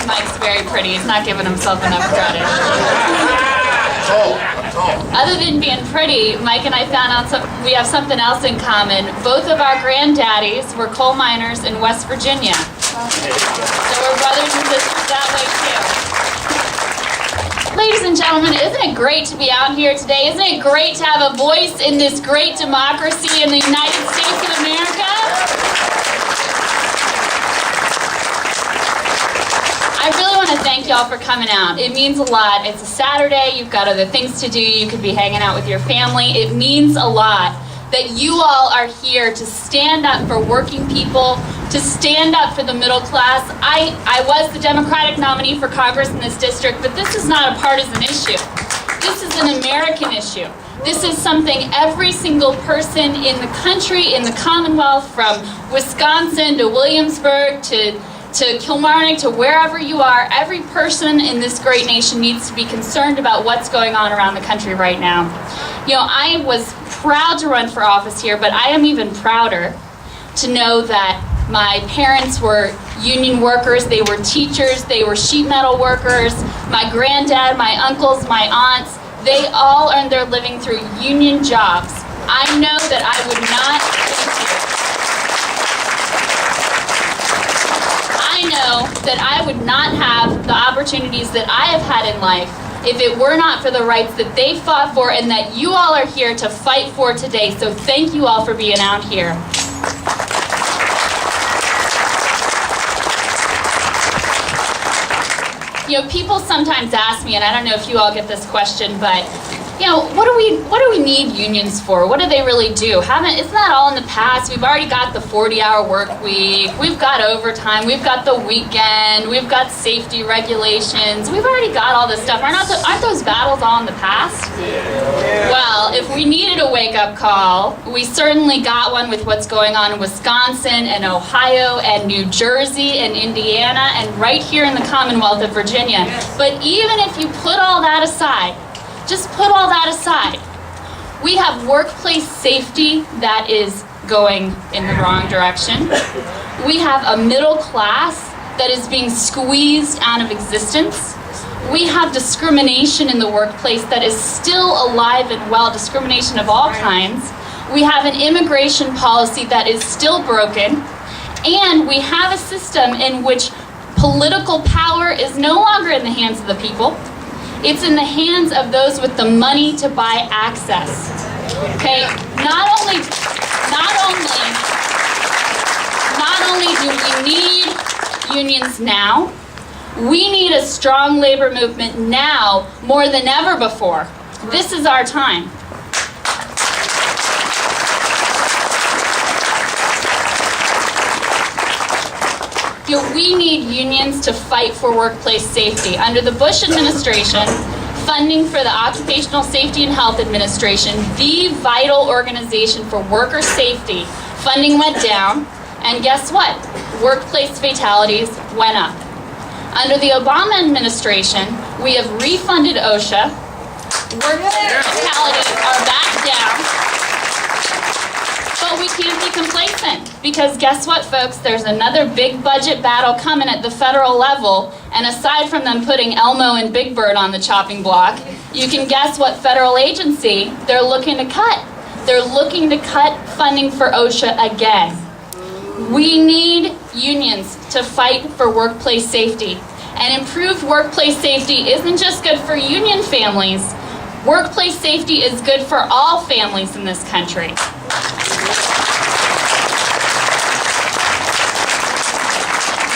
Mike's very pretty. He's not giving himself enough credit. Other than being pretty, Mike and I found out we have something else in common. Both of our granddaddies were coal miners in West Virginia. So we're brothers and sisters that way too. Ladies and gentlemen, isn't it great to be out here today? Isn't it great to have a voice in this great democracy in the United States of America? I really want to thank y'all for coming out. It means a lot. It's a Saturday. You've got other things to do. You could be hanging out with your family. It means a lot that you all are here to stand up for working people, to stand up for the middle class. I was the Democratic nominee for Congress in this district, but this is not a partisan issue. This is an American issue. This is something every single person in the country, in the Commonwealth, from Wisconsin to Williamsburg to Kilmarnock, to wherever you are, every person in this great nation needs to be concerned about what's going on around the country right now. You know, I was proud to run for office here, but I am even prouder to know that my parents were union workers, they were teachers, they were sheet metal workers, my granddad, my uncles, my aunts, they all earned their living through union jobs. I know that I would not have the opportunities that I have had in life if it were not for the rights that they fought for and that you all are here to fight for today. So thank you all for being out here. You know, people sometimes ask me, and I don't know if you all get this question, but you know, what do we need unions for? What do they really do? Isn't that all in the past? We've already got the 40-hour work week. We've got overtime. We've got the weekend. We've got safety regulations. We've already got all this stuff. Aren't those battles all in the past? Well, if we needed a wake-up call, we certainly got one with what's going on in Wisconsin and Ohio and New Jersey and Indiana and right here in the Commonwealth of Virginia. But even if you put all that aside, just put all that aside, we have workplace safety that is going in the wrong direction. We have a middle class that is being squeezed out of existence. We have discrimination in the workplace that is still alive and well, discrimination of all kinds. We have an immigration policy that is still broken. And we have a system in which political power is no longer in the hands of the people. It's in the hands of those with the money to buy access. Okay, not only do we need unions now, we need a strong labor movement now more than ever before. This is our time. We need unions to fight for workplace safety. Under the Bush administration, funding for the Occupational Safety and Health Administration, the vital organization for worker safety, funding went down, and guess what? Workplace fatalities went up. Under the Obama administration, we have refunded OSHA, workplace fatalities are back down. But we can't be complacent, because guess what, folks? There's another big budget battle coming at the federal level, and aside from them putting Elmo and Big Bird on the chopping block, you can guess what federal agency they're looking to cut. They're looking to cut funding for OSHA again. We need unions to fight for workplace safety. And improved workplace safety isn't just good for union families. Workplace safety is good for all families in this country.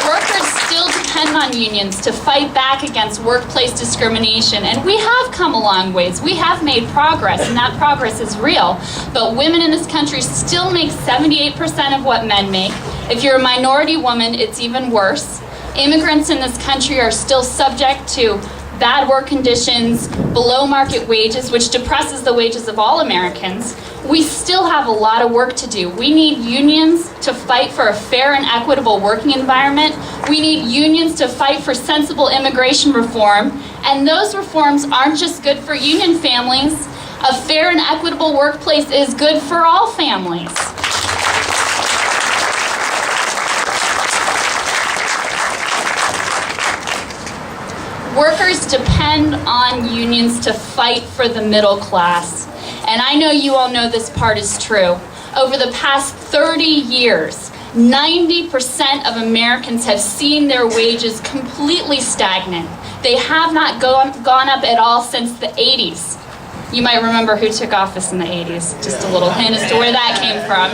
Workers still depend on unions to fight back against workplace discrimination, and we have come a long ways. We have made progress, and that progress is real. But women in this country still make 78% of what men make. If you're a minority woman, it's even worse. Immigrants in this country are still subject to bad work conditions, below market wages, which depresses the wages of all Americans. We still have a lot of work to do. We need unions to fight for a fair and equitable working environment. We need unions to fight for sensible immigration reform. And those reforms aren't just good for union families. A fair and equitable workplace is good for all families. Workers depend on unions to fight for the middle class. And I know you all know this part is true. Over the past 30 years, 90% of Americans have seen their wages completely stagnant. They have not gone up at all since the 80s. You might remember who took office in the 80s. Just a little hint as to where that came from.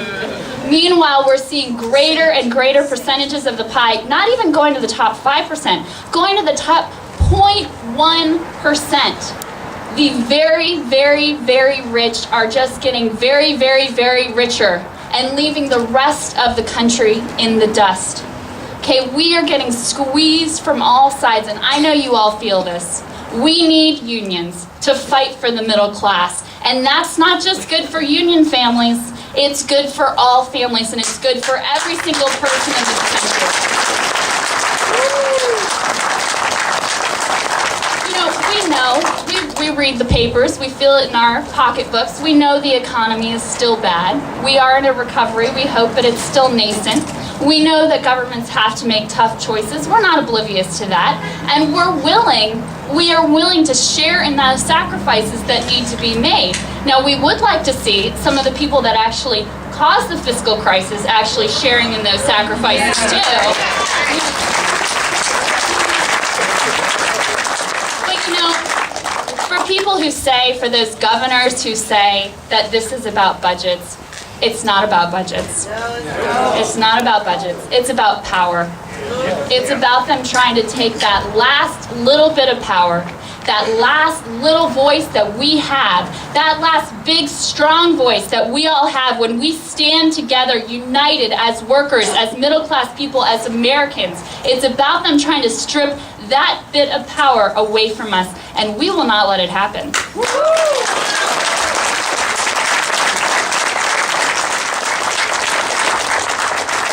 Meanwhile, we're seeing greater and greater percentages of the pie, not even going to the top 5%, going to the top 0.1%. The very, very, very rich are just getting very, very, very richer and leaving the rest of the country in the dust. Okay, we are getting squeezed from all sides, and I know you all feel this. We need unions to fight for the middle class, and that's not just good for union families, it's good for all families, and it's good for every single person in this country. We read the papers, we feel it in our pocketbooks, we know the economy is still bad. We are in a recovery, we hope that it's still nascent. We know that governments have to make tough choices. We're not oblivious to that. And we are willing to share in those sacrifices that need to be made. Now, we would like to see some of the people that actually caused the fiscal crisis actually sharing in those sacrifices too. For people who say, for those governors who say that this is about budgets, it's not about budgets. It's not about budgets. It's about power. It's about them trying to take that last little bit of power, that last little voice that we have, that last big, strong voice that we all have when we stand together, united as workers, as middle-class people, as Americans. It's about them trying to strip that bit of power away from us, and we will not let it happen.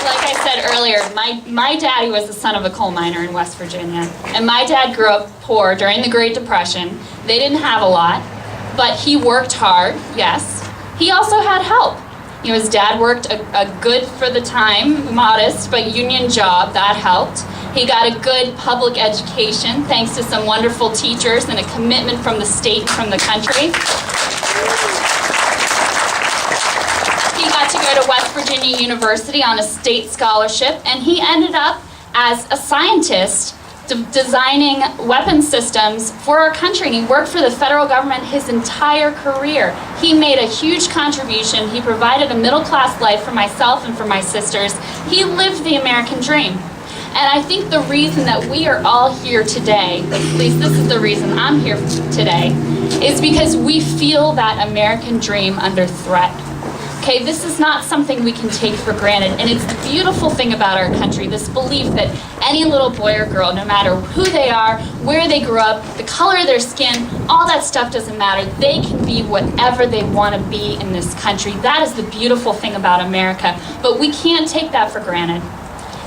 Like I said earlier, my daddy was the son of a coal miner in West Virginia, and my dad grew up poor during the Great Depression. They didn't have a lot, but he worked hard, yes. He also had help. His dad worked a good, for the time, modest, but union job. That helped. He got a good public education thanks to some wonderful teachers and a commitment from the state and from the country. He got to go to West Virginia University on a state scholarship, and he ended up as a scientist designing weapon systems for our country, and he worked for the federal government his entire career. He made a huge contribution. He provided a middle-class life for myself and for my sisters. He lived the American dream. And I think the reason that we are all here today, at least this is the reason I'm here today, is because we feel that American dream under threat. Okay, this is not something we can take for granted, and it's the beautiful thing about our country, this belief that any little boy or girl, no matter who they are, where they grew up, the color of their skin, all that stuff doesn't matter. They can be whatever they want to be in this country. That is the beautiful thing about America, but we can't take that for granted,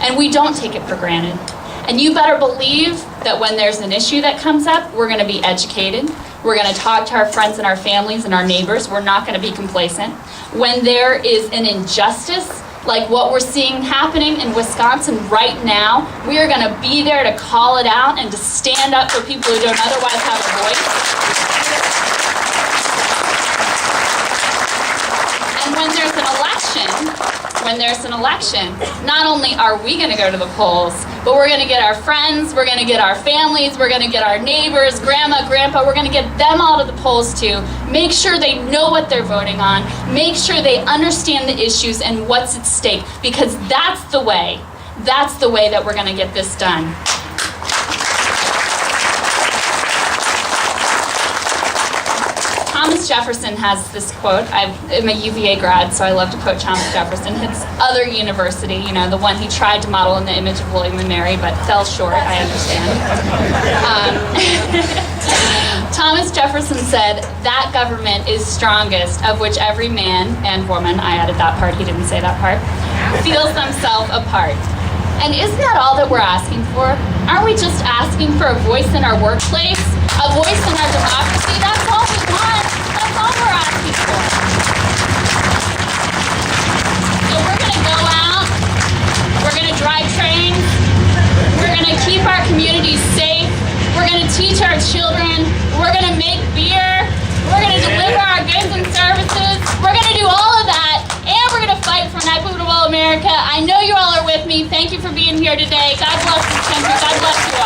and we don't take it for granted. And you better believe that when there's an issue that comes up, we're going to be educated. We're going to talk to our friends and our families and our neighbors. We're not going to be complacent. When there is an injustice, like what we're seeing happening in Wisconsin right now, we are going to be there to call it out and to stand up for people who don't otherwise have a voice. And when there's an election, not only are we going to go to the polls, but we're going to get our friends, we're going to get our families, we're going to get our neighbors, grandma, grandpa, we're going to get them all to the polls too. Make sure they know what they're voting on. Make sure they understand the issues and what's at stake, because that's the way that we're going to get this done. Thomas Jefferson has this quote. I'm a UVA grad, so I love to quote Thomas Jefferson. His other university, the one he tried to model in the image of William and Mary, but fell short, I understand. Thomas Jefferson said, "That government is strongest of which every man and woman," I added that part, he didn't say that part, "feels themselves a part." And isn't that all that we're asking for? Aren't we just asking for a voice in our workplace? A voice in our democracy? That's all we want. That's all we're asking for. So we're going to go out. We're going to drive trains. We're going to keep our communities safe. We're going to children. We're gonna make beer. We're gonna deliver our goods and services. We're gonna do all of that, and we're gonna fight for an equitable America. I know you all are with me. Thank you for being here today. God bless this country. God bless you.